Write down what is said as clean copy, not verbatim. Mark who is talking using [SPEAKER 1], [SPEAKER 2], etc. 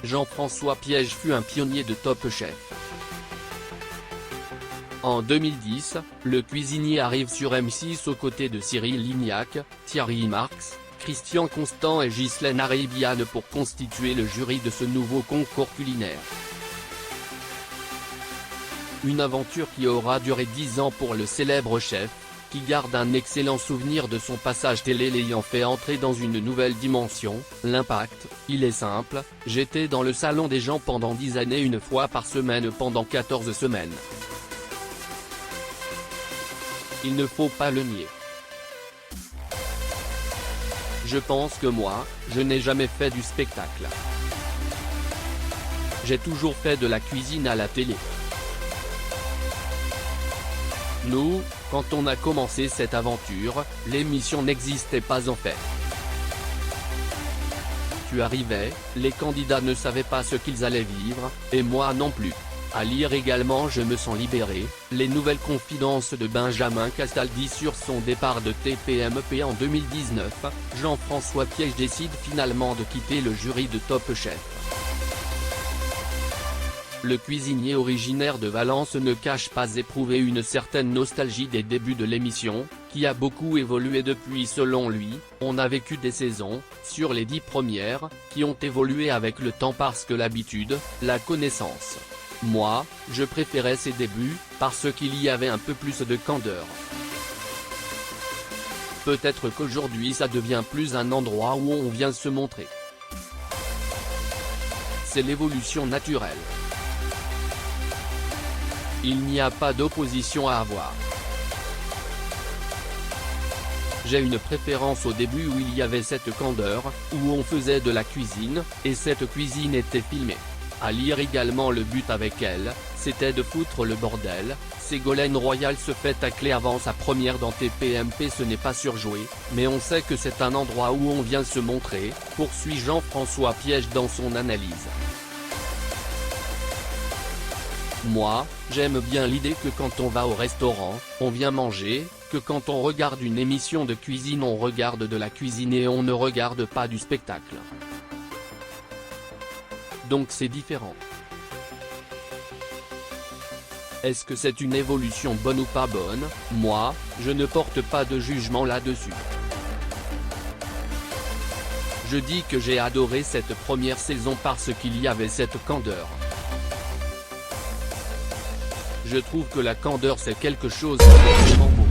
[SPEAKER 1] Jean-François Piège fut un pionnier de Top Chef. En 2010, le cuisinier arrive sur M6 aux côtés de Cyril Lignac, Thierry Marx, Christian Constant et Ghislaine Aribiane pour constituer le jury de ce nouveau concours culinaire. Une aventure qui aura duré 10 ans pour le célèbre chef, qui garde un excellent souvenir de son passage télé l'ayant fait entrer dans une nouvelle dimension. L'impact, il est simple, j'étais dans le salon des gens pendant 10 années une fois par semaine pendant 14 semaines. Il ne faut pas le nier. Je pense que moi, je n'ai jamais fait du spectacle. J'ai toujours fait de la cuisine à la télé. Nous, quand on a commencé cette aventure, l'émission n'existait pas en fait. Tu arrivais, les candidats ne savaient pas ce qu'ils allaient vivre, et moi non plus. À lire également Je me sens libéré, les nouvelles confidences de Benjamin Castaldi sur son départ de TPMP en 2019, Jean-François Piège décide finalement de quitter le jury de Top Chef. Le cuisinier originaire de Valence ne cache pas éprouver une certaine nostalgie des débuts de l'émission, qui a beaucoup évolué depuis selon lui. On a vécu des saisons, sur les 10 premières, qui ont évolué avec le temps parce que l'habitude, la connaissance. Moi, je préférais ces débuts, parce qu'il y avait un peu plus de candeur. Peut-être qu'aujourd'hui ça devient plus un endroit où on vient se montrer. C'est l'évolution naturelle. Il n'y a pas d'opposition à avoir. J'ai une préférence au début où il y avait cette candeur, où on faisait de la cuisine, et cette cuisine était filmée. À lire également Le but avec elle, c'était de foutre le bordel. Ségolène Royal se fait tacler avant sa première dans TPMP, ce n'est pas surjoué, mais on sait que c'est un endroit où on vient se montrer, poursuit Jean-François Piège dans son analyse. Moi, j'aime bien l'idée que quand on va au restaurant, on vient manger, que quand on regarde une émission de cuisine on regarde de la cuisine et on ne regarde pas du spectacle. Donc c'est différent. Est-ce que c'est une évolution bonne ou pas bonne? Moi, je ne porte pas de jugement là-dessus. Je dis que j'ai adoré cette première saison parce qu'il y avait cette candeur. Je trouve que la candeur c'est quelque chose de vraiment beau.